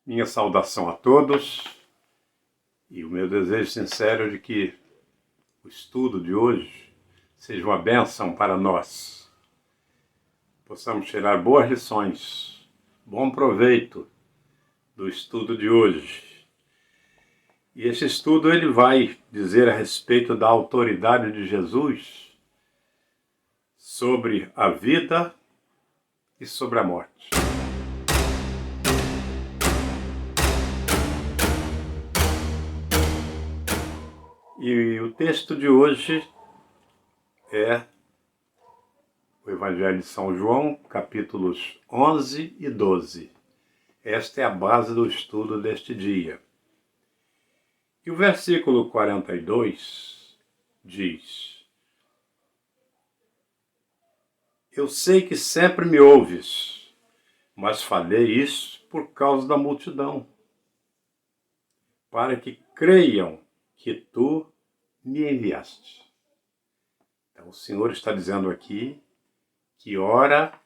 Minha saudação a todos e o meu desejo sincero de que o estudo de hoje seja uma bênção para nós. Possamos tirar boas lições, bom proveito do estudo de hoje. E esse estudo ele vai dizer a respeito da autoridade de Jesus sobre a vida e sobre a morte. E o texto de hoje é o Evangelho de São João, capítulos 11 e 12. Esta é a base do estudo deste dia. E o versículo 42 diz: Eu sei que sempre me ouves, mas falei isso por causa da multidão, para que creiam que tu me enviaste. Então o Senhor está dizendo aqui que ora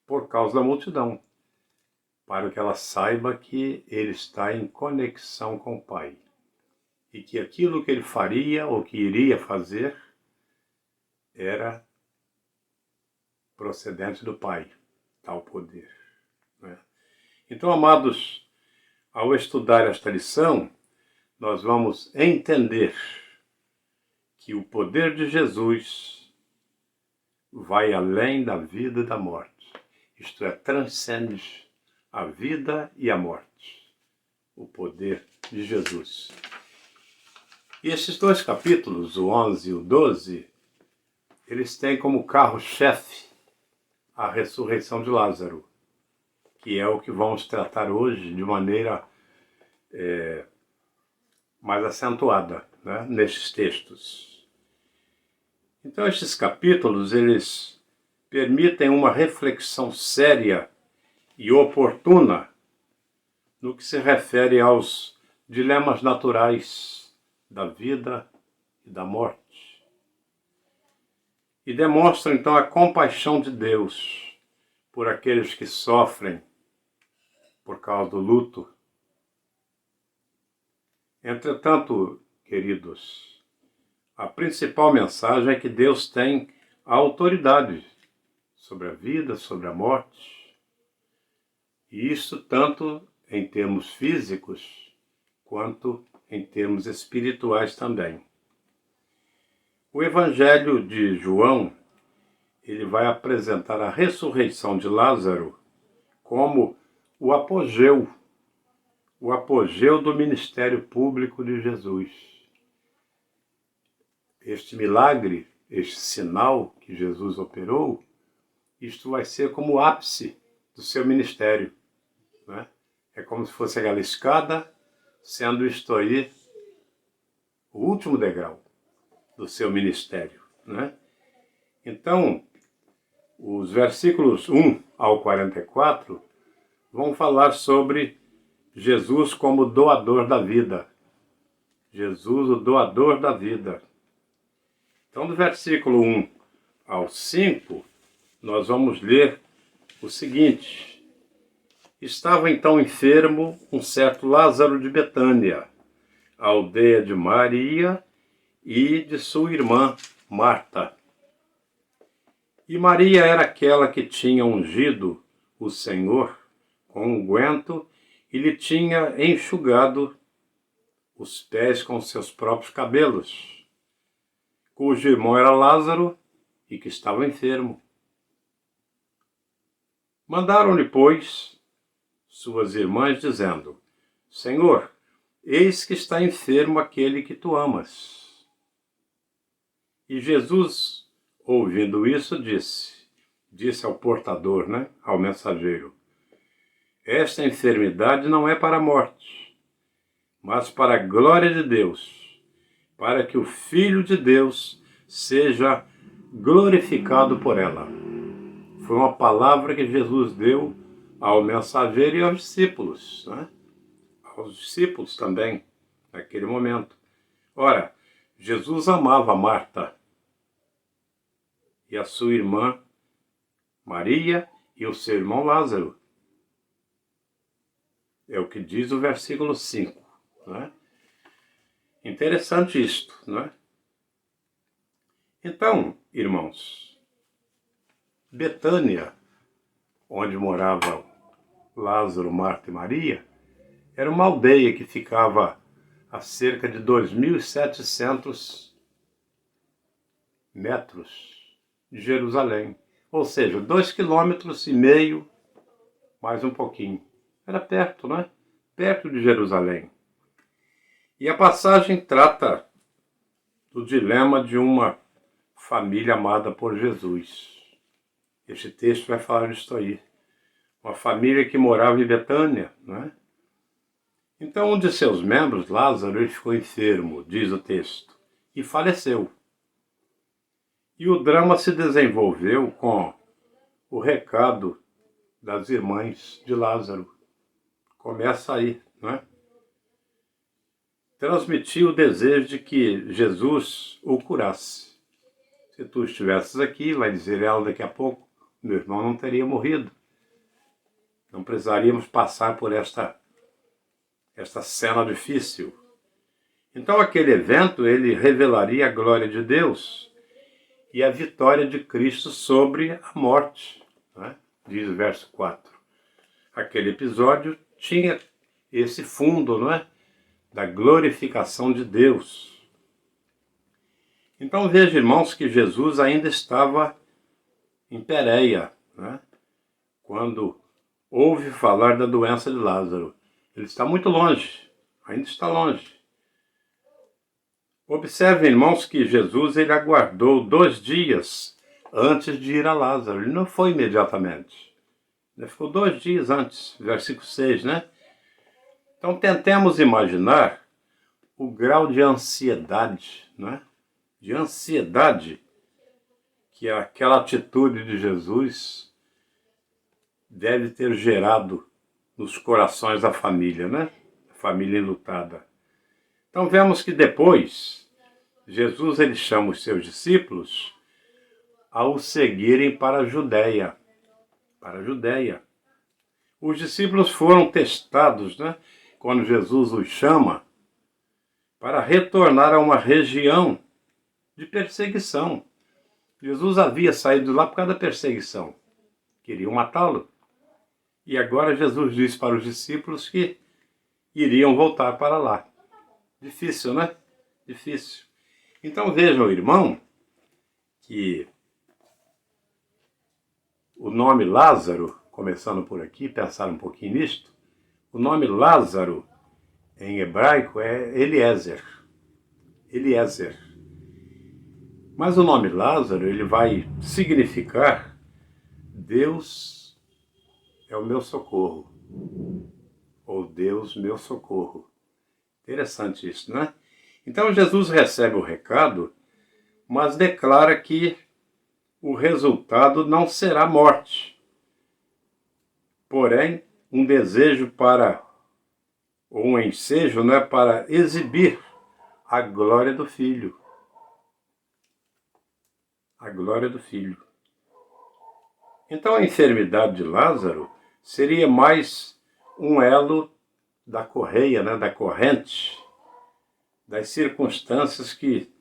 por causa da multidão, para que ela saiba que ele está em conexão com o Pai e que aquilo que ele faria ou que iria fazer era procedente do Pai, tal poder, né? Então, amados, ao estudar esta lição, nós vamos entender que o poder de Jesus vai além da vida e da morte. Isto é, transcende a vida e a morte. O poder de Jesus. E esses dois capítulos, o 11 e o 12, eles têm como carro-chefe a ressurreição de Lázaro, que é o que vamos tratar hoje de maneira mais acentuada, né, nestes textos. Então, estes capítulos, eles permitem uma reflexão séria e oportuna no que se refere aos dilemas naturais da vida e da morte. E demonstram, então, a compaixão de Deus por aqueles que sofrem por causa do luto. Entretanto, queridos, a principal mensagem é que Deus tem a autoridade sobre a vida, sobre a morte. E isso tanto em termos físicos, quanto em termos espirituais também. O Evangelho de João, ele vai apresentar a ressurreição de Lázaro como o apogeu do ministério público de Jesus. Este milagre, este sinal que Jesus operou, isto vai ser como o ápice do seu ministério, né? É como se fosse aquela escada, sendo isto aí o último degrau do seu ministério, né? Então, os versículos 1 ao 44 vão falar sobre Jesus como doador da vida. Jesus, o doador da vida. Então, do versículo 1 ao 5, nós vamos ler o seguinte: Estava então enfermo um certo Lázaro de Betânia, a aldeia de Maria e de sua irmã Marta. E Maria era aquela que tinha ungido o Senhor com unguento e lhe tinha enxugado os pés com seus próprios cabelos, cujo irmão era Lázaro e que estava enfermo. Mandaram-lhe, pois, suas irmãs, dizendo: Senhor, eis que está enfermo aquele que tu amas. E Jesus, ouvindo isso, disse ao portador, né, ao mensageiro: Esta enfermidade não é para a morte, mas para a glória de Deus, para que o Filho de Deus seja glorificado por ela. Foi uma palavra que Jesus deu ao mensageiro e aos discípulos, né? Aos discípulos também, naquele momento. Ora, Jesus amava Marta e a sua irmã Maria e o seu irmão Lázaro. É o que diz o versículo 5. Né? Interessante isto, não é? Então, irmãos, Betânia, onde morava Lázaro, Marta e Maria, era uma aldeia que ficava a cerca de 2.700 metros de Jerusalém. Ou seja, 2,5 km, mais um pouquinho. Era perto, né? Perto de Jerusalém. E a passagem trata do dilema de uma família amada por Jesus. Este texto vai falar disso aí. Uma família que morava em Betânia, né? Então, um de seus membros, Lázaro, ele ficou enfermo, diz o texto, e faleceu. E o drama se desenvolveu com o recado das irmãs de Lázaro. Começa aí, não é? Transmitiu o desejo de que Jesus o curasse. Se tu estivesses aqui, vai dizer ela daqui a pouco, meu irmão não teria morrido. Não precisaríamos passar por esta cena difícil. Então aquele evento, ele revelaria a glória de Deus e a vitória de Cristo sobre a morte, né? Diz o verso 4. Aquele episódio tinha esse fundo, não é? Da glorificação de Deus. Então veja, irmãos, que Jesus ainda estava em Pérea, né? Quando ouve falar da doença de Lázaro. Ele está muito longe, ainda está longe. Observe, irmãos, que Jesus ele aguardou 2 dias antes de ir a Lázaro. Ele não foi imediatamente. Ele ficou 2 dias antes, versículo 6, né? Então tentemos imaginar o grau de ansiedade, né? De ansiedade que aquela atitude de Jesus deve ter gerado nos corações da família, né? A família enlutada. Então vemos que depois, Jesus ele chama os seus discípulos a o seguirem para a Judéia. Para a Judéia. Os discípulos foram testados, né? Quando Jesus os chama, para retornar a uma região de perseguição. Jesus havia saído lá por causa da perseguição. Queriam matá-lo. E agora Jesus diz para os discípulos que iriam voltar para lá. Difícil, né? Difícil. Então vejam, irmão, que o nome Lázaro, começando por aqui, pensar um pouquinho nisto, o nome Lázaro, em hebraico, é Eliezer. Eliezer. Mas o nome Lázaro, ele vai significar Deus é o meu socorro. Ou Deus, meu socorro. Interessante isso, né? Então Jesus recebe o recado, mas declara que o resultado não será morte. Porém, um desejo para, ou um ensejo, né, para exibir a glória do Filho. A glória do Filho. Então a enfermidade de Lázaro seria mais um elo da correia, né, da corrente, das circunstâncias que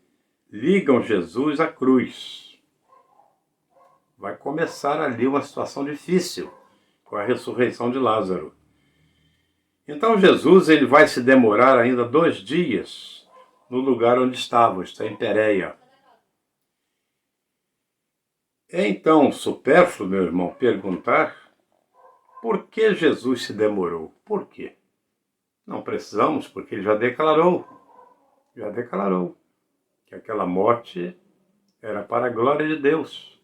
ligam Jesus à cruz. Vai começar ali uma situação difícil com a ressurreição de Lázaro. Então Jesus ele vai se demorar ainda 2 dias no lugar onde estava, está em Pérea. É então supérfluo, meu irmão, perguntar por que Jesus se demorou. Por quê? Não precisamos, porque ele já declarou que aquela morte era para a glória de Deus.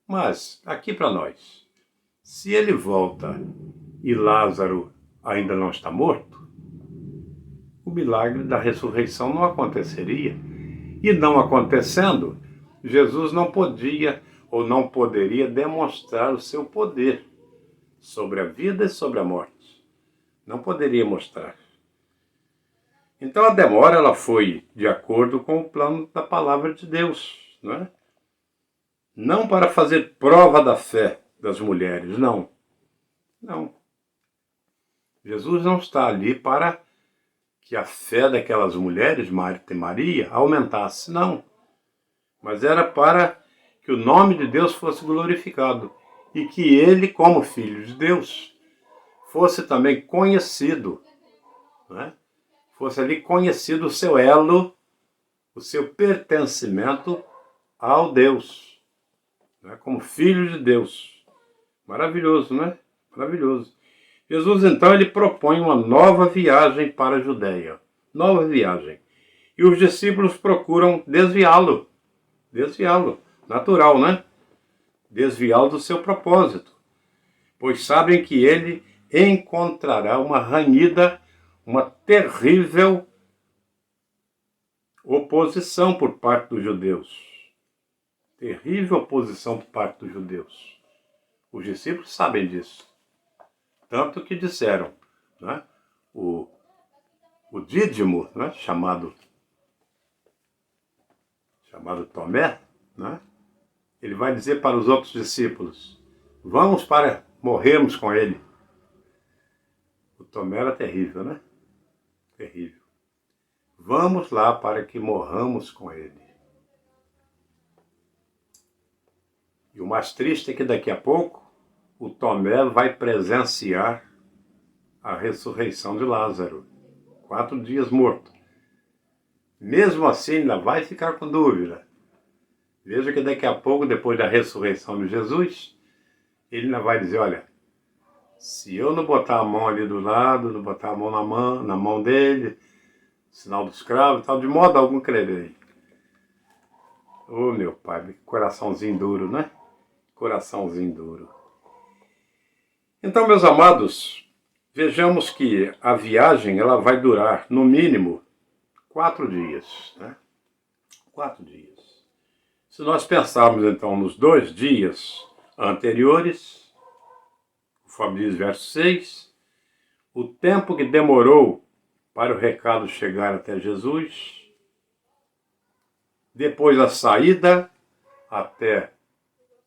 Mas, aqui para nós, se ele volta e Lázaro ainda não está morto, o milagre da ressurreição não aconteceria. E não acontecendo, Jesus não podia ou não poderia demonstrar o seu poder sobre a vida e sobre a morte. Não poderia mostrar. Então a demora ela foi de acordo com o plano da palavra de Deus, não é? Não para fazer prova da fé das mulheres, não. Não. Jesus não está ali para que a fé daquelas mulheres, Marta e Maria, aumentasse, não. Mas era para que o nome de Deus fosse glorificado e que ele, como Filho de Deus, fosse também conhecido, né? Fosse ali conhecido o seu elo, o seu pertencimento ao Deus, né? Como Filho de Deus. Maravilhoso, né? Maravilhoso. Jesus, então, ele propõe uma nova viagem para a Judéia. Nova viagem. E os discípulos procuram desviá-lo. Desviá-lo. Natural, né? Desviá-lo do seu propósito. Pois sabem que ele encontrará uma ranhida, uma terrível oposição por parte dos judeus. Terrível oposição por parte dos judeus. Os discípulos sabem disso. Tanto que disseram, né? O Dídimo, né? chamado Tomé, né? Ele vai dizer para os outros discípulos, vamos para morrermos com ele. O Tomé era terrível, né? Terrível. Vamos lá para que morramos com ele. E o mais triste é que daqui a pouco o Tomé vai presenciar a ressurreição de Lázaro. 4 dias morto. Mesmo assim, ainda vai ficar com dúvida. Veja que daqui a pouco, depois da ressurreição de Jesus, ele ainda vai dizer, olha, se eu não botar a mão ali do lado, não botar a mão na mão dele, sinal do escravo e tal, de modo algum crerei. Ô meu pai, que coraçãozinho duro, né? Coraçãozinho duro. Então, meus amados, vejamos que a viagem ela vai durar, no mínimo, 4 dias. Né? 4 dias. Se nós pensarmos, então, nos 2 dias anteriores, conforme diz verso 6, o tempo que demorou para o recado chegar até Jesus, depois a saída até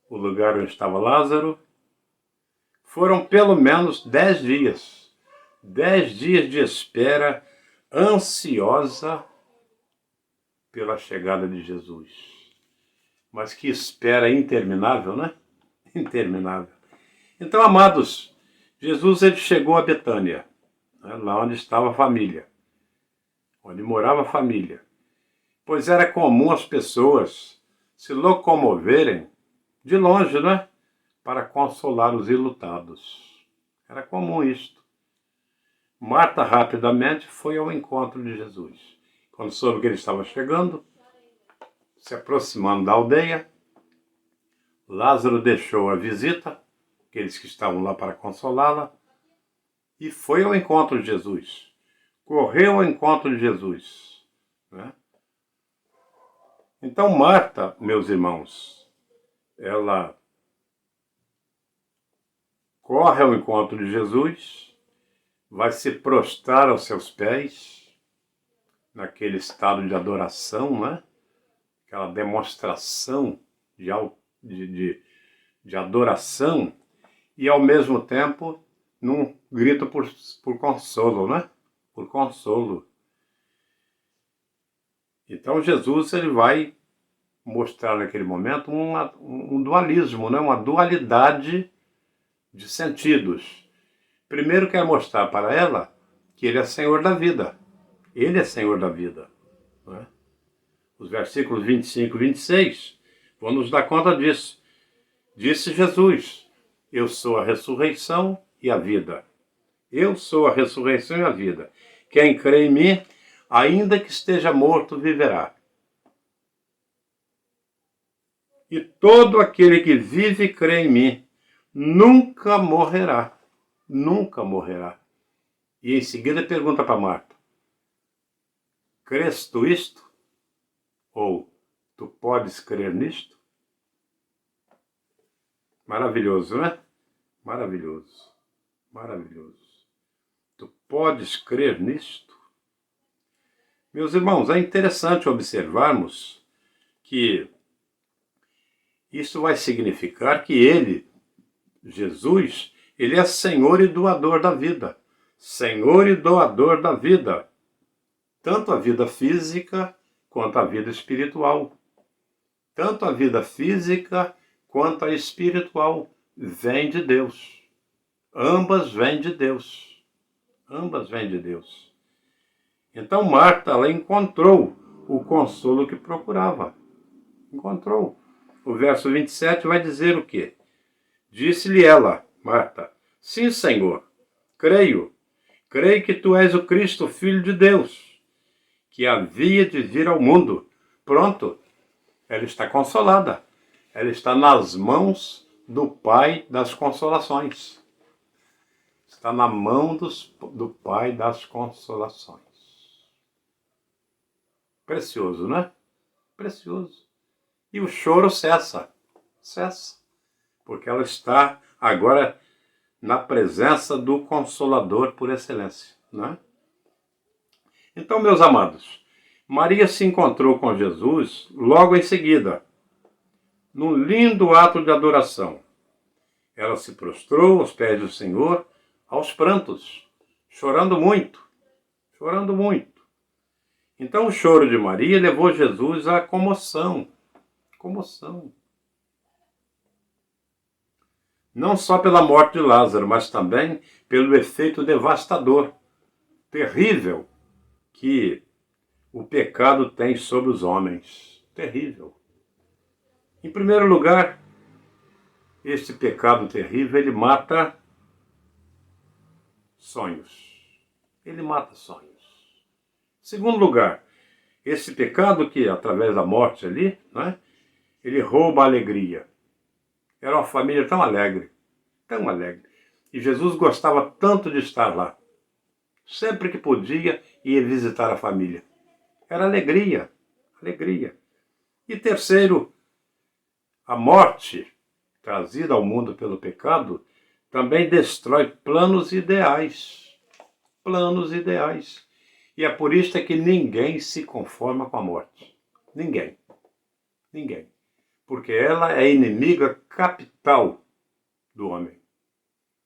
o lugar onde estava Lázaro, foram pelo menos 10 dias. 10 dias de espera ansiosa pela chegada de Jesus. Mas que espera interminável, né? Interminável. Então, amados, Jesus ele chegou a Betânia, né? Lá onde estava a família, onde morava a família. Pois era comum as pessoas se locomoverem de longe, né? Para consolar os enlutados. Era comum isto. Marta rapidamente foi ao encontro de Jesus. Quando soube que ele estava chegando, se aproximando da aldeia, Lázaro deixou a visita, aqueles que estavam lá para consolá-la, e foi ao encontro de Jesus. Correu ao encontro de Jesus. Né? Então Marta, meus irmãos, ela corre ao encontro de Jesus, vai se prostrar aos seus pés, naquele estado de adoração, né? Aquela demonstração de adoração, e ao mesmo tempo num grito por consolo, né? Por consolo. Então Jesus ele vai mostrar naquele momento um dualismo, né? Uma dualidade de sentidos. Primeiro quer mostrar para ela que ele é Senhor da vida. Ele é Senhor da vida. Né? Os versículos 25 e 26 vão nos dar conta disso. Disse Jesus, eu sou a ressurreição e a vida. Eu sou a ressurreição e a vida. Quem crê em mim, ainda que esteja morto, viverá. E todo aquele que vive e crê em mim, nunca morrerá. Nunca morrerá. E em seguida pergunta para Marta, crês tu isto? Ou tu podes crer nisto? Maravilhoso, né? Maravilhoso. Maravilhoso. Tu podes crer nisto? Meus irmãos, é interessante observarmos que isso vai significar que ele, Jesus, ele é Senhor e doador da vida. Senhor e doador da vida, tanto a vida física quanto a vida espiritual. Tanto a vida física quanto a espiritual vem de Deus. Ambas vêm de Deus. Ambas vêm de Deus. Então Marta, ela encontrou o consolo que procurava. Encontrou. O verso 27 vai dizer o quê? Disse-lhe ela, Marta, sim, Senhor, creio que tu és o Cristo, o Filho de Deus, que havia de vir ao mundo. Pronto, ela está consolada. Ela está nas mãos do Pai das consolações. Está na mão do Pai das consolações. Precioso, né? Precioso. E o choro cessa. Cessa. Porque ela está agora na presença do Consolador por excelência, né? Então, meus amados, Maria se encontrou com Jesus logo em seguida, num lindo ato de adoração. Ela se prostrou aos pés do Senhor, aos prantos, chorando muito, chorando muito. Então o choro de Maria levou Jesus à comoção, comoção. Não só pela morte de Lázaro, mas também pelo efeito devastador, terrível, que o pecado tem sobre os homens. Terrível. Em primeiro lugar, este pecado terrível, ele mata sonhos. Ele mata sonhos. Em segundo lugar, esse pecado que, através da morte ali, né, ele rouba a alegria. Era uma família tão alegre, tão alegre. E Jesus gostava tanto de estar lá. Sempre que podia, ia visitar a família. Era alegria, alegria. E terceiro, a morte, trazida ao mundo pelo pecado, também destrói planos ideais. Planos ideais. E é por isso que ninguém se conforma com a morte. Ninguém. Ninguém. Porque ela é inimiga capital do homem.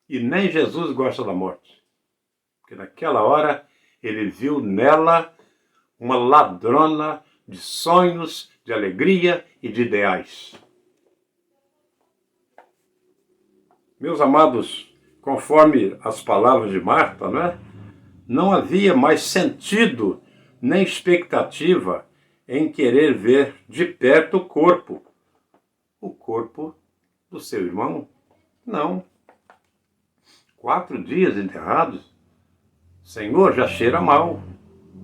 E nem Jesus gosta da morte. Porque naquela hora ele viu nela uma ladrona de sonhos, de alegria e de ideais. Meus amados, conforme as palavras de Marta, não havia mais sentido nem expectativa em querer ver de perto o corpo do seu irmão. Não. 4 dias enterrados, Senhor, já cheira mal.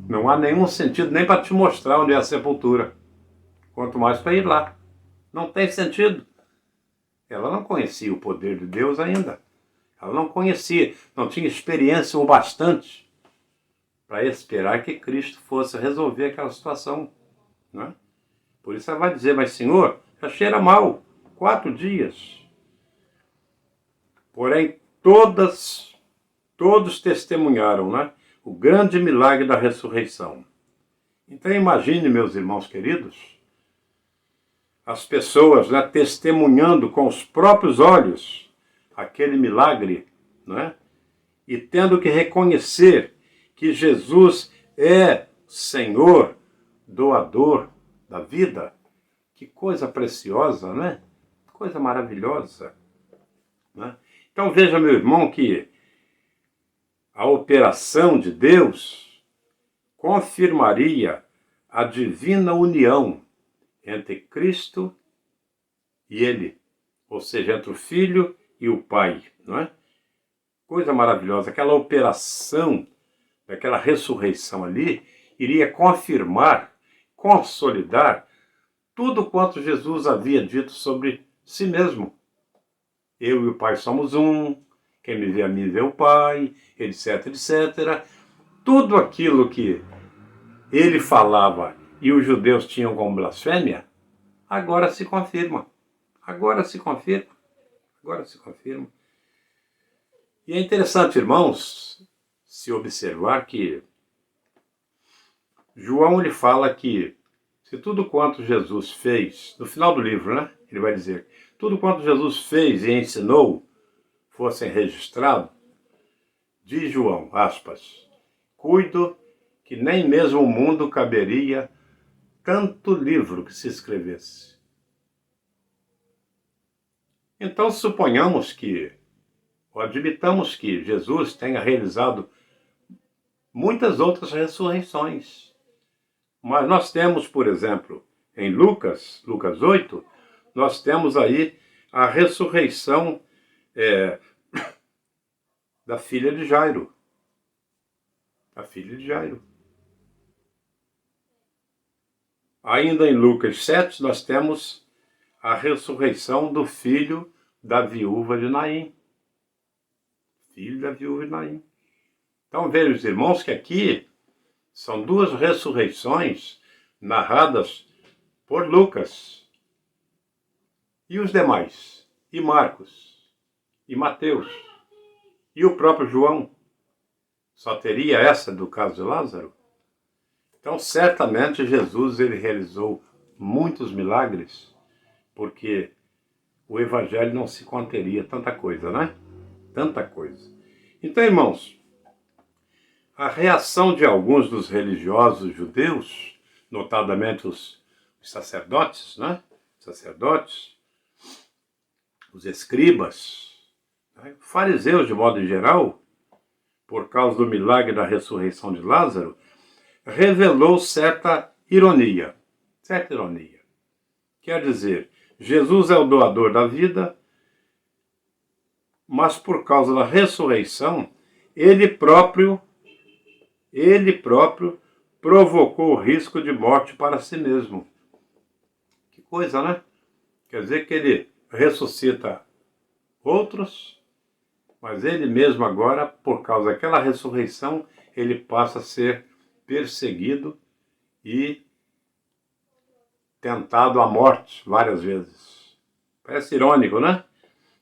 Não há nenhum sentido nem para te mostrar onde é a sepultura. Quanto mais para ir lá. Não tem sentido. Ela não conhecia o poder de Deus ainda. Ela não conhecia, não tinha experiência o bastante para esperar que Cristo fosse resolver aquela situação. Né? Por isso ela vai dizer, mas Senhor, já cheira mal. 4 dias. Porém, todos testemunharam, o grande milagre da ressurreição. Então imagine, meus irmãos queridos, as pessoas testemunhando com os próprios olhos aquele milagre, e tendo que reconhecer que Jesus é Senhor, doador da vida. Que coisa preciosa, Coisa maravilhosa. Então veja, meu irmão, que a operação de Deus confirmaria a divina união entre Cristo e Ele, ou seja, entre o Filho e o Pai, Coisa maravilhosa, aquela operação, daquela ressurreição ali, iria confirmar, consolidar tudo quanto Jesus havia dito sobre si mesmo. Eu e o Pai somos um, quem me vê a mim vê o Pai, etc, etc. Tudo aquilo que ele falava e os judeus tinham como blasfêmia, agora se confirma. Agora se confirma. Agora se confirma. E é interessante, irmãos, se observar que João ele fala que se tudo quanto Jesus fez, no final do livro, ele vai dizer, tudo quanto Jesus fez e ensinou fossem registrados, Diz João, aspas, cuido que nem mesmo o mundo caberia tanto livro que se escrevesse. Então suponhamos que, ou admitamos que Jesus tenha realizado muitas outras ressurreições. Mas nós temos, por exemplo, em Lucas 8, nós temos aí a ressurreição da filha de Jairo. A filha de Jairo. Ainda em Lucas 7, nós temos a ressurreição do filho da viúva de Naim. Filho da viúva de Naim. Então vejam, os irmãos, que aqui são duas ressurreições narradas por Lucas. E os demais? E Marcos? E Mateus? E o próprio João? Só teria essa do caso de Lázaro? Então, certamente, Jesus ele realizou muitos milagres, porque o Evangelho não se conteria tanta coisa, né? Tanta coisa. Então, irmãos, a reação de alguns dos religiosos judeus, notadamente os sacerdotes, né? Sacerdotes, os escribas, né? Fariseus de modo geral, por causa do milagre da ressurreição de Lázaro, revelou certa ironia. Certa ironia. Quer dizer, Jesus é o doador da vida, mas por causa da ressurreição, ele próprio provocou o risco de morte para si mesmo. Que coisa, né? Quer dizer que ele ressuscita outros, mas ele mesmo agora, por causa daquela ressurreição, ele passa a ser perseguido e tentado à morte várias vezes. Parece irônico, né?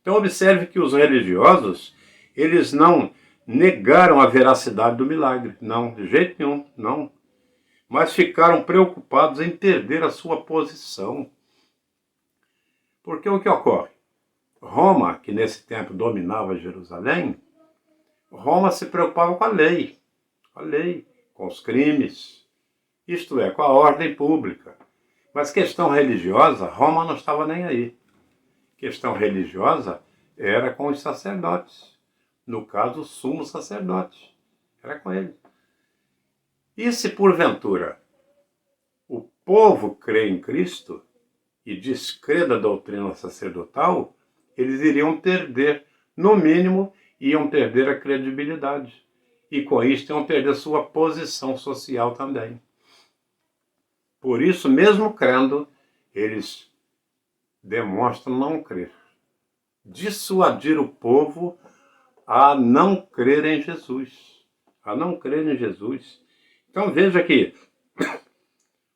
Então observe que os religiosos, eles não negaram a veracidade do milagre. Não, de jeito nenhum, não. Mas ficaram preocupados em perder a sua posição. Porque o que ocorre? Roma, que nesse tempo dominava Jerusalém, Roma se preocupava com a lei, com os crimes, isto é, com a ordem pública. Mas questão religiosa, Roma não estava nem aí. Questão religiosa era com os sacerdotes. No caso, o sumo sacerdote. Era com ele. E se porventura o povo crê em Cristo e descrê da doutrina sacerdotal, eles iriam perder, no mínimo, iam perder a credibilidade. E com isso iam perder sua posição social também. Por isso, mesmo crendo, eles demonstram não crer. Dissuadir o povo a não crer em Jesus. A não crer em Jesus. Então veja que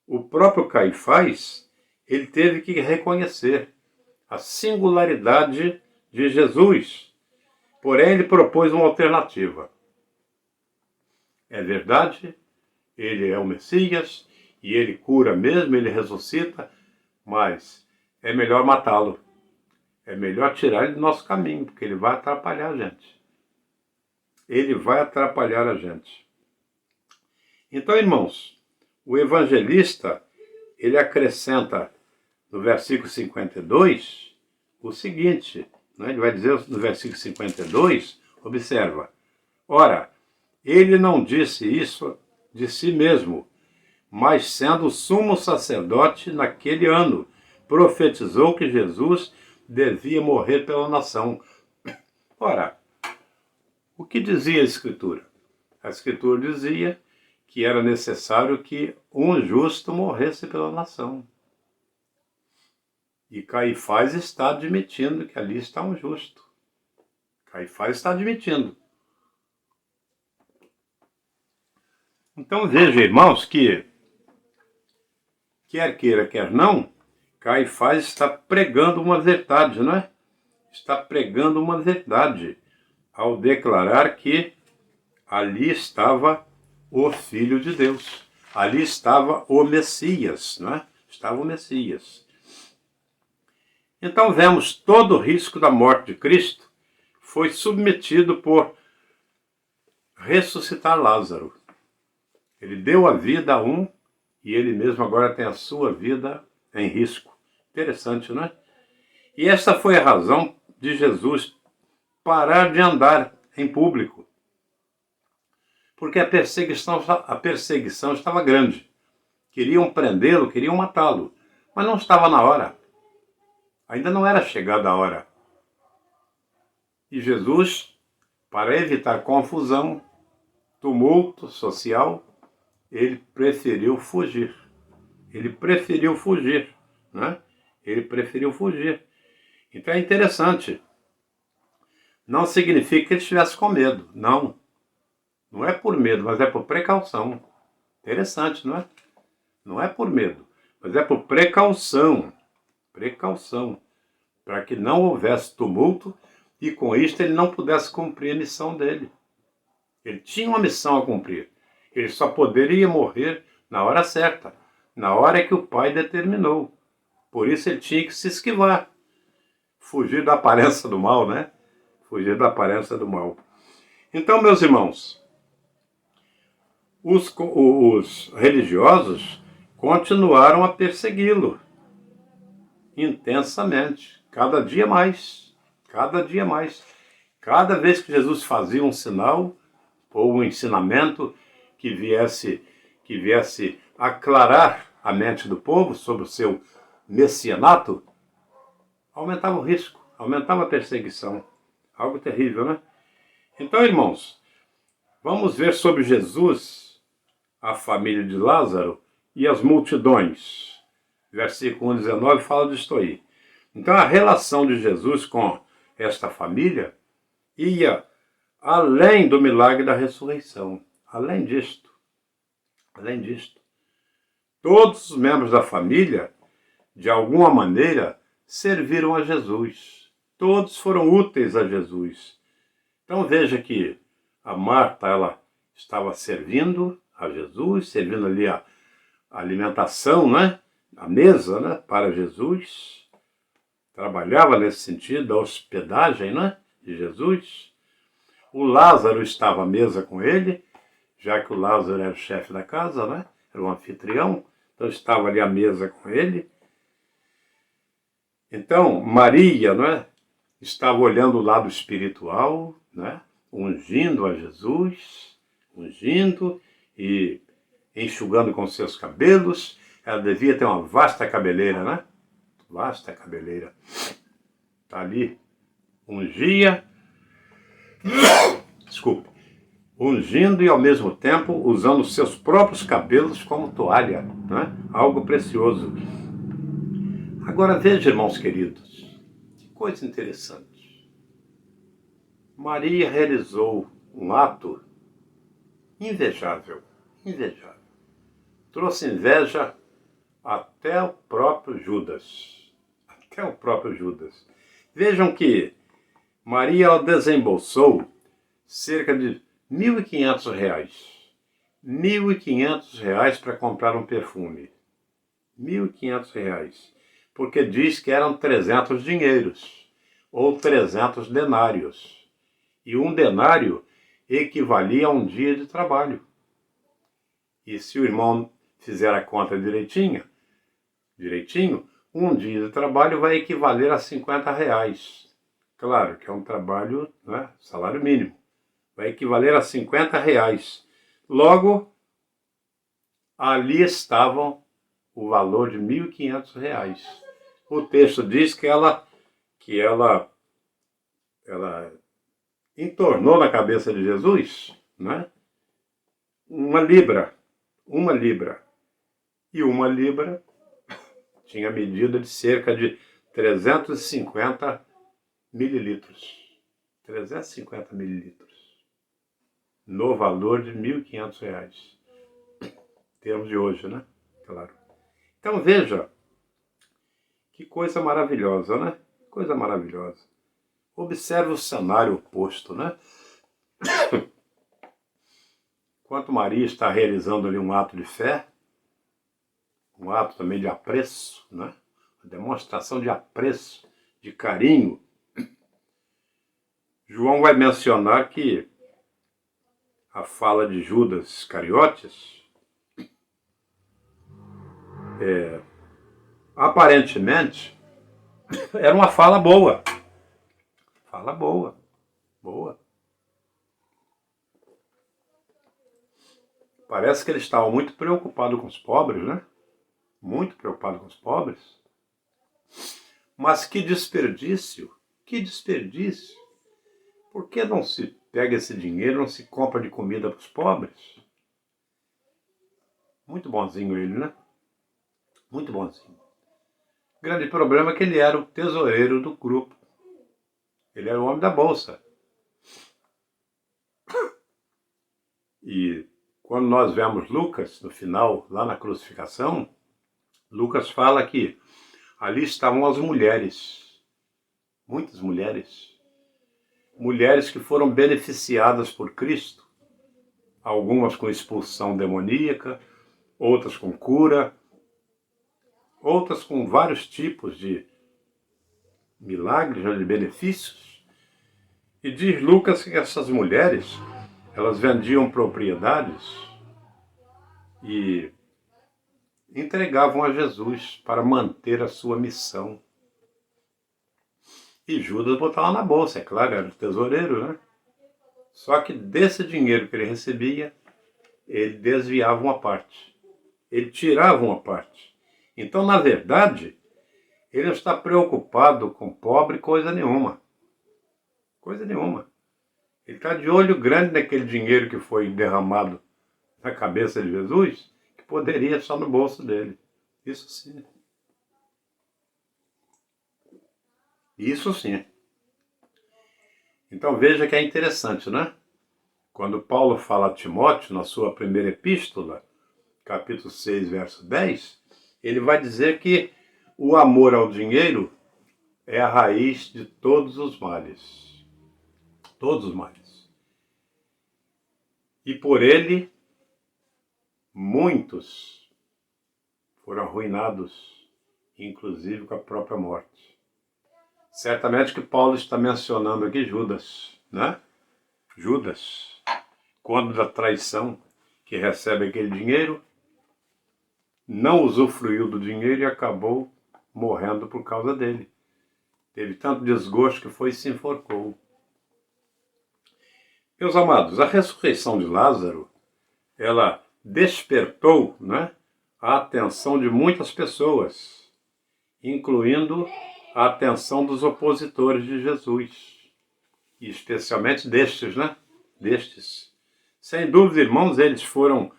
o próprio Caifás, ele teve que reconhecer a singularidade de Jesus. Porém, ele propôs uma alternativa. É verdade, ele é o Messias, e ele cura mesmo, ele ressuscita, mas é melhor matá-lo. É melhor tirar ele do nosso caminho, porque ele vai atrapalhar a gente. Ele vai atrapalhar a gente. Então, irmãos, o evangelista, ele acrescenta no versículo 52 o seguinte, né? Ele vai dizer no versículo 52, observa, ora, ele não disse isso de si mesmo, mas sendo sumo sacerdote naquele ano, profetizou que Jesus devia morrer pela nação. Ora, o que dizia a Escritura? A Escritura dizia que era necessário que um justo morresse pela nação. E Caifás está admitindo que ali está um justo. Caifás está admitindo. Então veja, irmãos, que quer queira, quer não, Caifás está pregando uma verdade, não é? Está pregando uma verdade ao declarar que ali estava o Filho de Deus. Ali estava o Messias, não é? Estava o Messias. Então vemos todo o risco da morte de Cristo foi submetido por ressuscitar Lázaro. Ele deu a vida a um e ele mesmo agora tem a sua vida em risco. Interessante, não é? E essa foi a razão de Jesus parar de andar em público. Porque a perseguição estava grande. Queriam prendê-lo, queriam matá-lo. Mas não estava na hora. Ainda não era chegada a hora. E Jesus, para evitar confusão, tumulto social, ele preferiu fugir. Ele preferiu fugir, né? Ele preferiu fugir. Então é interessante. Não significa que ele estivesse com medo. Não. Não é por medo, mas é por precaução. Interessante, não é? Não é por medo, mas é por precaução. Precaução. Para que não houvesse tumulto e com isto ele não pudesse cumprir a missão dele. Ele tinha uma missão a cumprir. Ele só poderia morrer na hora certa, na hora que o Pai determinou. Por isso ele tinha que se esquivar. Fugir da aparência do mal, né? Fugir da aparência do mal. Então, meus irmãos, os religiosos continuaram a persegui-lo intensamente, cada dia mais, cada dia mais. Cada vez que Jesus fazia um sinal ou um ensinamento que viesse aclarar a mente do povo sobre o seu messianato, aumentava o risco, aumentava a perseguição. Algo terrível, né? Então, irmãos, vamos ver sobre Jesus, a família de Lázaro e as multidões. Versículo 19 fala disto aí. Então, a relação de Jesus com esta família ia além do milagre da ressurreição. Além disto, todos os membros da família, de alguma maneira, serviram a Jesus. Todos foram úteis a Jesus. Então veja que a Marta, ela estava servindo a Jesus, servindo ali a alimentação, né? A mesa, né? Para Jesus. Trabalhava nesse sentido, da hospedagem, né? De Jesus. O Lázaro estava à mesa com ele, já que o Lázaro era o chefe da casa, né? Era um anfitrião, então estava ali à mesa com ele. Então, Maria, não é? Estava olhando o lado espiritual, né? Ungindo a Jesus, ungindo e enxugando com seus cabelos. Ela devia ter uma vasta cabeleira, né? Vasta cabeleira. Está ali, ungia, ungindo e ao mesmo tempo usando os seus próprios cabelos como toalha, né? Algo precioso. Agora veja, irmãos queridos, que coisa interessante. Maria realizou um ato invejável, invejável. Trouxe inveja até o próprio Judas. Até o próprio Judas. Vejam que Maria ela desembolsou cerca de R$ 1.500. R$ 1.500 para comprar um perfume. R$ 1.500. Porque diz que eram 300 dinheiros, ou 300 denários. E um denário equivalia a um dia de trabalho. E se o irmão fizer a conta direitinho, um dia de trabalho vai equivaler a R$ 50. Claro que é um trabalho, né, salário mínimo. Vai equivaler a R$ 50. Logo, ali estavam o valor de R$ 1.500. O texto diz que ela entornou na cabeça de Jesus, né? Uma libra. E uma libra tinha medida de cerca de 350 mililitros. 350 mililitros. No valor de R$ 1.500. Termos de hoje, né? Claro. Então veja, que coisa maravilhosa, né? Coisa maravilhosa. Observe o cenário oposto, né? Enquanto Maria está realizando ali um ato de fé, um ato também de apreço, né? Uma demonstração de apreço, de carinho. João vai mencionar que a fala de Judas Iscariotes, aparentemente era uma fala boa. Fala boa, boa. Parece que ele estava muito preocupado com os pobres, né? Muito preocupado com os pobres. Mas que desperdício, que desperdício. Por que não se pega esse dinheiro, não se compra de comida para os pobres? Muito bonzinho ele, né? Muito bonzinho. O grande problema é que ele era o tesoureiro do grupo. Ele era o homem da bolsa. E quando nós vemos Lucas, no final, lá na crucificação, Lucas fala que ali estavam as mulheres. Muitas mulheres. Mulheres que foram beneficiadas por Cristo. Algumas com expulsão demoníaca, outras com cura, outras com vários tipos de milagres, de benefícios. E diz Lucas que essas mulheres, elas vendiam propriedades e entregavam a Jesus para manter a sua missão. E Judas botava na bolsa, é claro, era o tesoureiro, né? Só que desse dinheiro que ele recebia, ele desviava uma parte. Ele tirava uma parte. Então, na verdade, ele não está preocupado com pobre coisa nenhuma. Coisa nenhuma. Ele está de olho grande naquele dinheiro que foi derramado na cabeça de Jesus, que poderia estar no bolso dele. Isso sim. Isso sim. Então veja que é interessante, né? Quando Paulo fala a Timóteo, na sua primeira epístola, capítulo 6, verso 10, ele vai dizer que o amor ao dinheiro é a raiz de todos os males. Todos os males. E por ele, muitos foram arruinados, inclusive com a própria morte. Certamente que Paulo está mencionando aqui Judas, né? Judas, quando da traição, que recebe aquele dinheiro, não usufruiu do dinheiro e acabou morrendo por causa dele. Teve tanto desgosto que foi e se enforcou. Meus amados, a ressurreição de Lázaro, ela despertou, né, a atenção de muitas pessoas, incluindo a atenção dos opositores de Jesus, e especialmente destes, né? Destes. Sem dúvida, irmãos, eles foram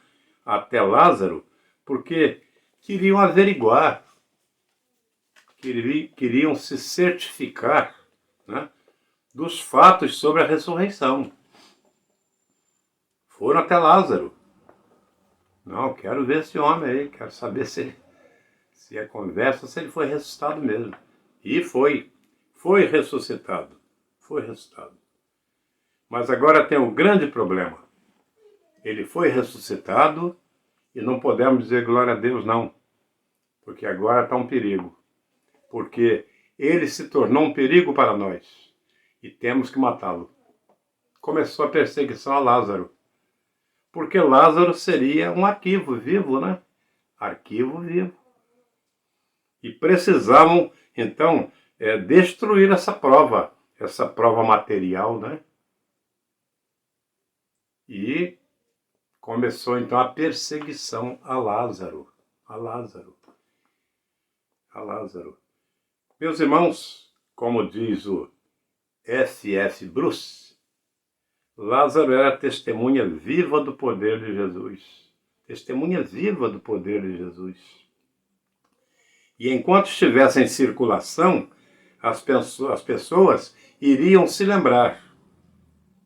até Lázaro porque queriam averiguar, queriam se certificar, né, dos fatos sobre a ressurreição. Foram até Lázaro. Não, quero ver esse homem aí, quero saber se é conversa, se ele foi ressuscitado mesmo. E foi ressuscitado, foi ressuscitado. Mas agora tem um grande problema. Ele foi ressuscitado e não podemos dizer glória a Deus não, porque agora está um perigo. Porque ele se tornou um perigo para nós e temos que matá-lo. Começou a perseguição a Lázaro, porque Lázaro seria um arquivo vivo, né? Arquivo vivo. E precisavam, então, destruir essa prova material, né? E começou, então, a perseguição a Lázaro. A Lázaro. A Lázaro. Meus irmãos, como diz o F.F. Bruce, Lázaro era testemunha viva do poder de Jesus. Testemunha viva do poder de Jesus. E enquanto estivesse em circulação, as pessoas iriam se lembrar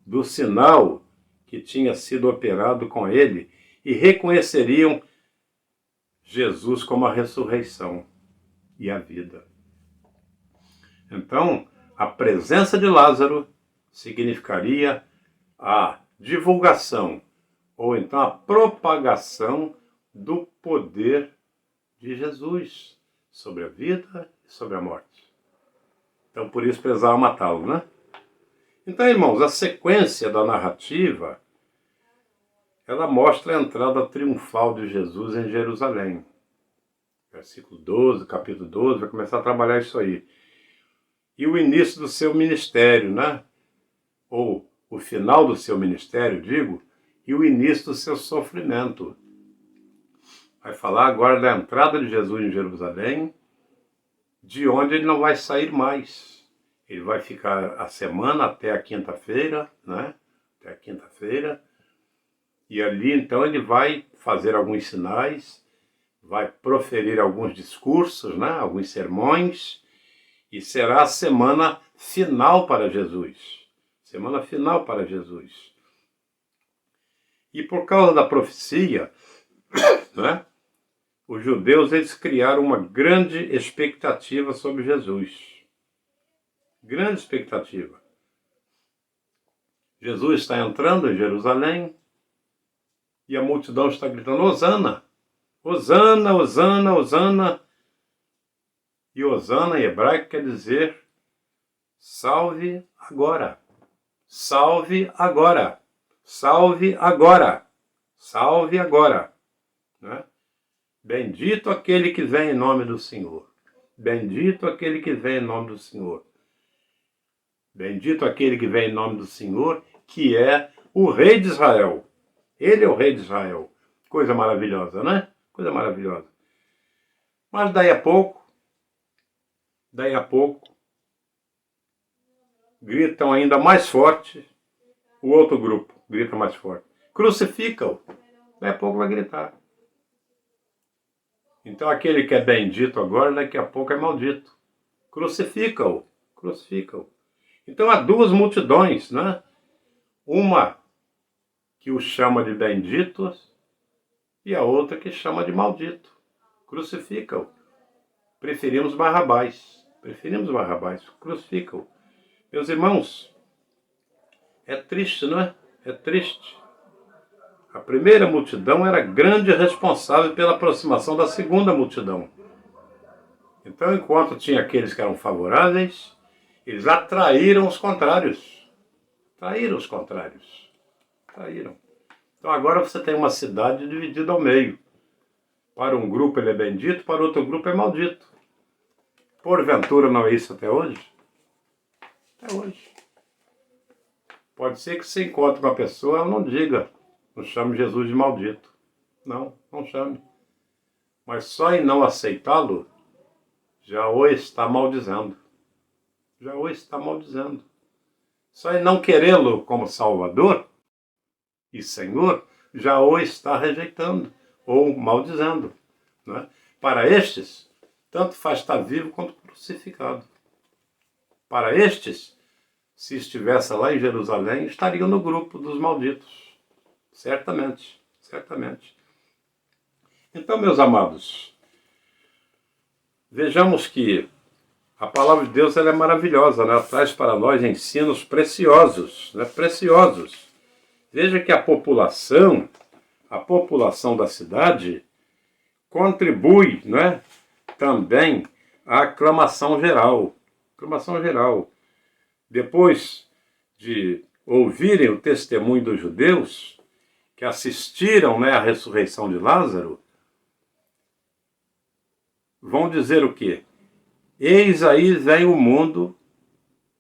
do sinal que tinha sido operado com ele e reconheceriam Jesus como a ressurreição e a vida. Então, a presença de Lázaro significaria a divulgação ou então a propagação do poder de Jesus sobre a vida e sobre a morte. Então, por isso precisava matá-lo, né? Então, irmãos, a sequência da narrativa ela mostra a entrada triunfal de Jesus em Jerusalém. Versículo 12, capítulo 12, vai começar a trabalhar isso aí. E o início do seu ministério, né? Ou o final do seu ministério, digo, e o início do seu sofrimento. Vai falar agora da entrada de Jesus em Jerusalém, de onde ele não vai sair mais. Ele vai ficar a semana até a quinta-feira, né? Até a quinta-feira. E ali, então, ele vai fazer alguns sinais, vai proferir alguns discursos, né? Alguns sermões, e será a semana final para Jesus. Semana final para Jesus. E por causa da profecia, né? Os judeus, eles criaram uma grande expectativa sobre Jesus. Grande expectativa. Jesus está entrando em Jerusalém e a multidão está gritando, Hosana, Hosana, Hosana, Hosana. E Hosana em hebraico quer dizer salve agora, salve agora, salve agora, salve agora. Né? Bendito aquele que vem em nome do Senhor. Bendito aquele que vem em nome do Senhor. Bendito aquele que vem em nome do Senhor, que é o Rei de Israel. Ele é o Rei de Israel. Coisa maravilhosa, né? Coisa maravilhosa. Mas daí a pouco, gritam ainda mais forte, o outro grupo grita mais forte. Crucifica-o. Daí a pouco vai gritar. Então aquele que é bendito agora, daqui a pouco é maldito. Crucifica-o. Crucifica-o. Então há duas multidões, né? Uma que o chama de bendito e a outra que chama de maldito. Crucifica-o. Preferimos Barrabás. Preferimos Barrabás. Crucifica-o. Meus irmãos, é triste, não é? É triste. A primeira multidão era grande e responsável pela aproximação da segunda multidão. Então, enquanto tinha aqueles que eram favoráveis, eles atraíram os contrários. Traíram os contrários. Traíram. Então agora você tem uma cidade dividida ao meio. Para um grupo ele é bendito, para outro grupo é maldito. Porventura não é isso até hoje? Até hoje. Pode ser que você encontre uma pessoa, ela não diga, não chame Jesus de maldito. Não, não chame. Mas só em não aceitá-lo, já o está maldizendo. Já o está maldizendo. Só em não querê-lo como Salvador e Senhor, já o está rejeitando ou maldizendo. Né? Para estes, tanto faz estar vivo quanto crucificado. Para estes, se estivesse lá em Jerusalém, estariam no grupo dos malditos. Certamente, certamente. Então, meus amados, vejamos que a palavra de Deus ela é maravilhosa, né? Ela traz para nós ensinos preciosos, né? Preciosos. Veja que a população da cidade contribui, né? Também à aclamação geral. Aclamação geral. Depois de ouvirem o testemunho dos judeus que assistiram, né, à ressurreição de Lázaro, vão dizer o quê? Eis aí vem o mundo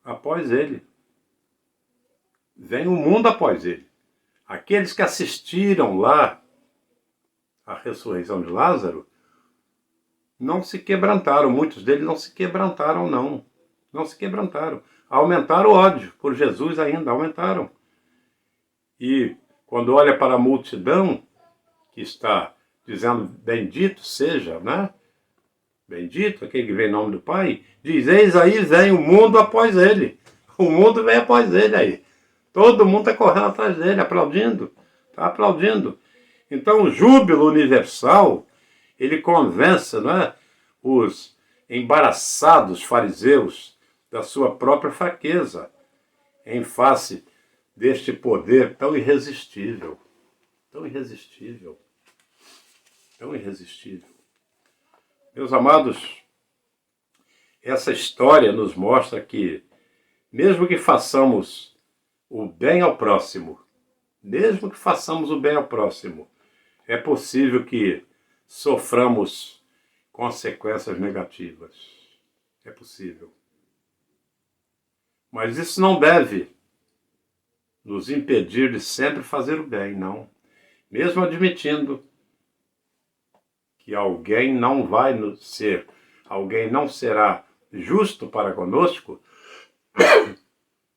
após ele. Vem o mundo após ele. Aqueles que assistiram lá à ressurreição de Lázaro não se quebrantaram. Muitos deles não se quebrantaram, não. Não se quebrantaram. Aumentaram o ódio por Jesus ainda, aumentaram. E quando olha para a multidão que está dizendo bendito seja, né? Bendito, aquele que vem em nome do Pai, diz, eis aí vem o mundo após ele. O mundo vem após ele aí. Todo mundo está correndo atrás dele, aplaudindo. Está aplaudindo. Então o júbilo universal, ele convence, né, os embaraçados fariseus da sua própria fraqueza em face deste poder tão irresistível. Tão irresistível. Tão irresistível. Meus amados, essa história nos mostra que, mesmo que façamos o bem ao próximo, Mesmo que façamos o bem ao próximo, é possível que soframos consequências negativas. É possível. Mas isso não deve nos impedir de sempre fazer o bem, não. Mesmo admitindo que alguém não será justo para conosco,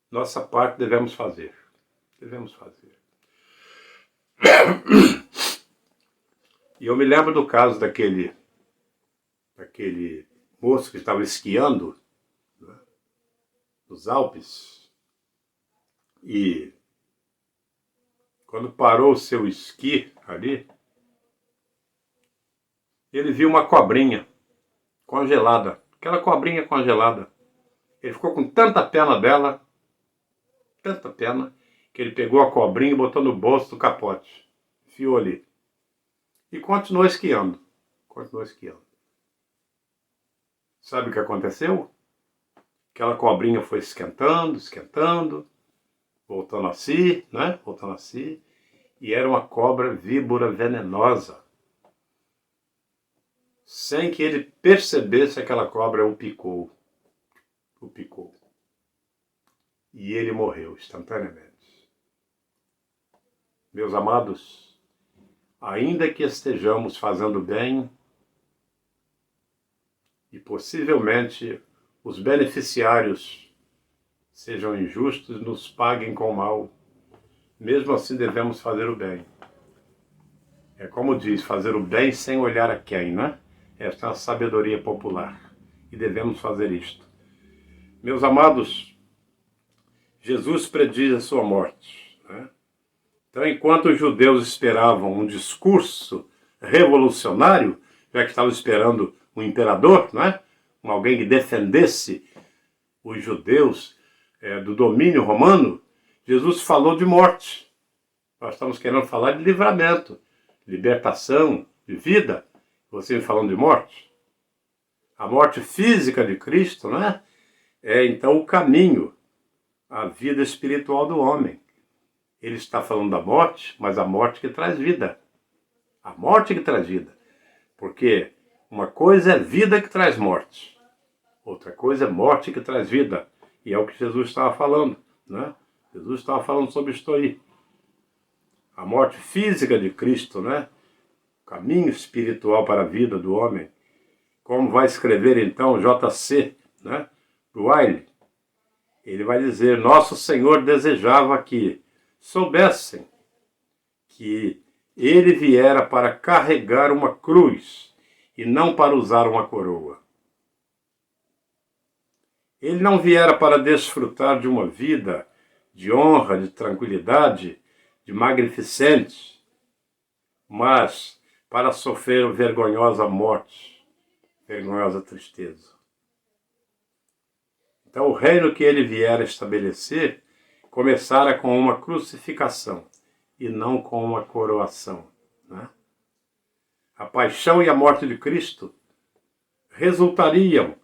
nossa parte devemos fazer. Devemos fazer. E eu me lembro do caso daquele moço que estava esquiando, né, nos Alpes, e quando parou o seu esqui ali, ele viu uma cobrinha congelada, aquela cobrinha congelada. Ele ficou com tanta pena dela, tanta pena, que ele pegou a cobrinha e botou no bolso do capote, enfiou ali. E continuou esquiando. Continuou esquiando. Sabe o que aconteceu? Aquela cobrinha foi esquentando, esquentando, voltando a si, né? Voltando a si. E era uma cobra víbora venenosa. Sem que ele percebesse, aquela cobra o picou. O picou. E ele morreu instantaneamente. Meus amados, ainda que estejamos fazendo bem, e possivelmente os beneficiários sejam injustos e nos paguem com mal, mesmo assim devemos fazer o bem. É como diz, fazer o bem sem olhar a quem, né? Esta é a sabedoria popular. E devemos fazer isto. Meus amados, Jesus prediz a sua morte, né? Então, enquanto os judeus esperavam um discurso revolucionário, já que estavam esperando um imperador, né? Alguém que defendesse os judeus do domínio romano, Jesus falou de morte. Nós estamos querendo falar de livramento, libertação, de vida. Você me falando de morte? A morte física de Cristo, né? É então o caminho, a vida espiritual do homem. Ele está falando da morte, mas a morte que traz vida. A morte que traz vida. Porque uma coisa é vida que traz morte. Outra coisa é morte que traz vida. E é o que Jesus estava falando, né? Jesus estava falando sobre isto aí. A morte física de Cristo, né? O caminho espiritual para a vida do homem. Como vai escrever então J.C., né? Ryle. Ele vai dizer, nosso Senhor desejava que soubessem que ele viera para carregar uma cruz e não para usar uma coroa. Ele não viera para desfrutar de uma vida de honra, de tranquilidade, de magnificente, mas para sofrer vergonhosa morte, vergonhosa tristeza. Então o reino que ele viera estabelecer começara com uma crucificação e não com uma coroação, né? A paixão e a morte de Cristo resultariam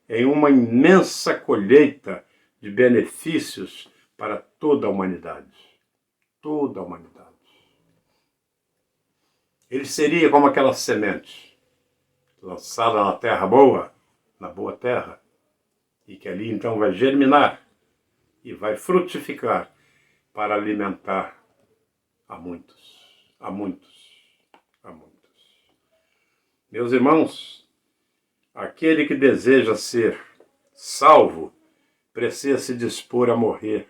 em uma imensa colheita de benefícios para toda a humanidade. Toda a humanidade. Ele seria como aquela semente lançada na terra boa, na boa terra, e que ali então vai germinar e vai frutificar para alimentar a muitos, a muitos, a muitos. Meus irmãos, aquele que deseja ser salvo precisa se dispor a morrer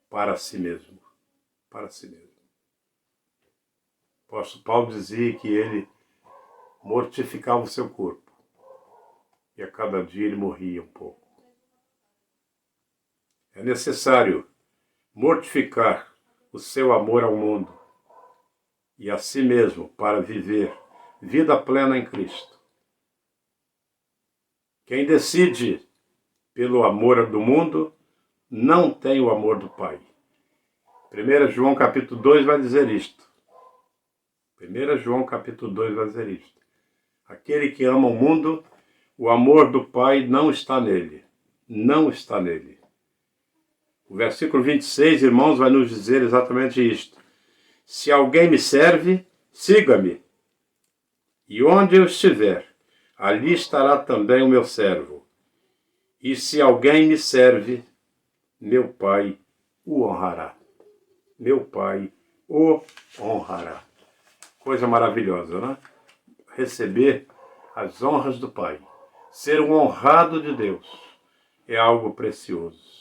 para si mesmo, para si mesmo. O apóstolo Paulo dizia que ele mortificava o seu corpo e a cada dia ele morria um pouco. É necessário mortificar o seu amor ao mundo e a si mesmo para viver vida plena em Cristo. Quem decide pelo amor do mundo não tem o amor do Pai. 1 João capítulo 2 vai dizer isto. 1 João capítulo 2 vai dizer isto. Aquele que ama o mundo, o amor do Pai não está nele. Não está nele. O versículo 26, irmãos, vai nos dizer exatamente isto. Se alguém me serve, siga-me. E onde eu estiver, ali estará também o meu servo. E se alguém me serve, meu Pai o honrará. Meu Pai o honrará. Coisa maravilhosa, né? Receber as honras do Pai. Ser um honrado de Deus é algo precioso.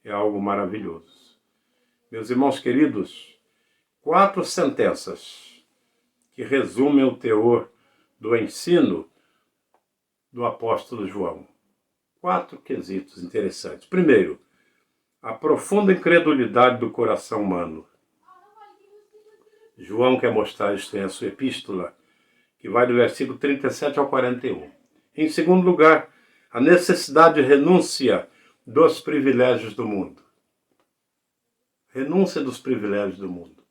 É algo maravilhoso. Meus irmãos queridos, 4 sentenças que resumem o teor do ensino do apóstolo João. 4 quesitos interessantes. Primeiro, a profunda incredulidade do coração humano. João quer mostrar isto em sua epístola, que vai do versículo 37 ao 41. Em segundo lugar, a necessidade de renúncia dos privilégios do mundo. Renúncia dos privilégios do mundo.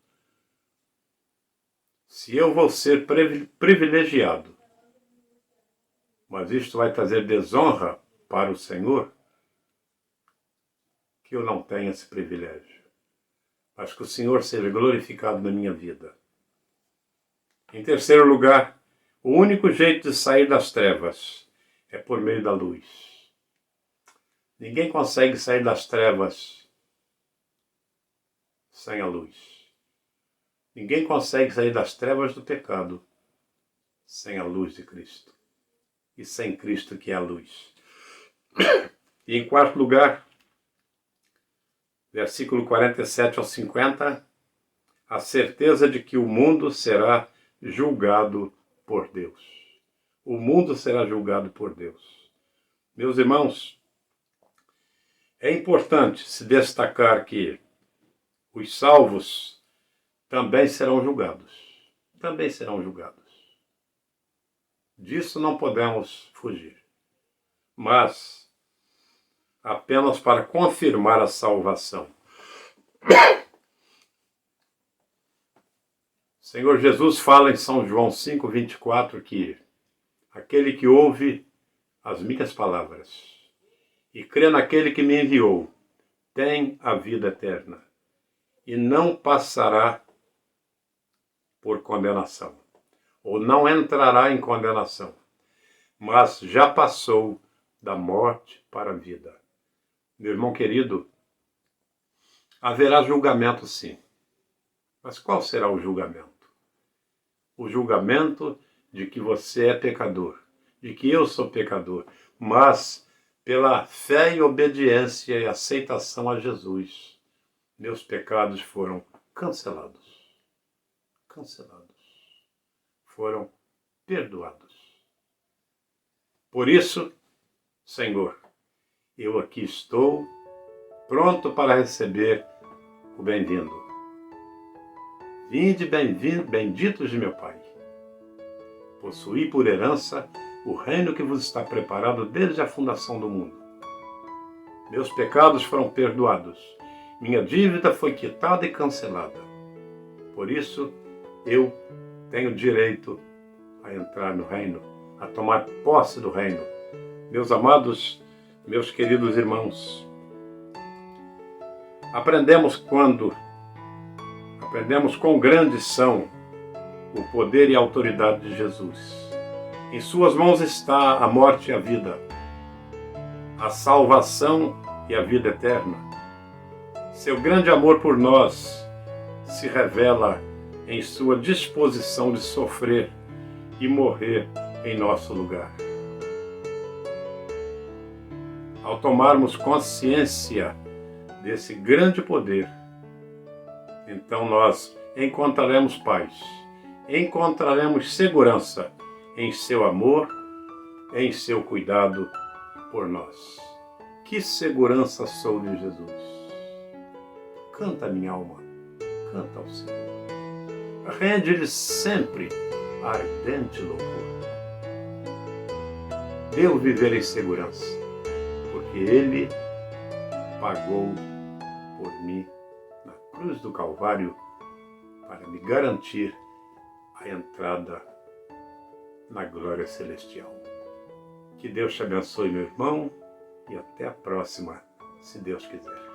Se eu vou ser privilegiado, mas isto vai trazer desonra para o Senhor, que eu não tenha esse privilégio. Mas que o Senhor seja glorificado na minha vida. Em terceiro lugar, o único jeito de sair das trevas é por meio da luz. Ninguém consegue sair das trevas sem a luz. Ninguém consegue sair das trevas do pecado sem a luz de Cristo. E sem Cristo, que é a luz. E em quarto lugar, versículo 47 ao 50, a certeza de que o mundo será julgado por Deus. O mundo será julgado por Deus. Meus irmãos, é importante se destacar que os salvos também serão julgados. Também serão julgados. Disso não podemos fugir. Mas apenas para confirmar a salvação. O Senhor Jesus fala em São João 5,24 que aquele que ouve as minhas palavras e crê naquele que me enviou tem a vida eterna e não passará por condenação, ou não entrará em condenação, mas já passou da morte para a vida. Meu irmão querido, haverá julgamento sim. Mas qual será o julgamento? O julgamento de que você é pecador, de que eu sou pecador, mas pela fé e obediência e aceitação a Jesus, meus pecados foram cancelados. Cancelados. Foram perdoados. Por isso, Senhor, eu aqui estou, pronto para receber o bem-vindo. Vinde benditos de meu Pai. Possuí por herança o reino que vos está preparado desde a fundação do mundo. Meus pecados foram perdoados. Minha dívida foi quitada e cancelada. Por isso, eu tenho direito a entrar no reino, a tomar posse do reino. Meus amados, meus queridos irmãos, aprendemos quão grandes são o poder e a autoridade de Jesus. Em suas mãos está a morte e a vida, a salvação e a vida eterna. Seu grande amor por nós se revela em sua disposição de sofrer e morrer em nosso lugar. Ao tomarmos consciência desse grande poder, então nós encontraremos paz, encontraremos segurança em seu amor, em seu cuidado por nós. Que segurança sou de Jesus! Canta, minha alma, canta ao Senhor. Rende-lhe sempre ardente louvor. Devo viver em segurança, porque Ele pagou por mim na cruz do Calvário para me garantir a entrada na glória celestial. Que Deus te abençoe, meu irmão, e até a próxima, se Deus quiser.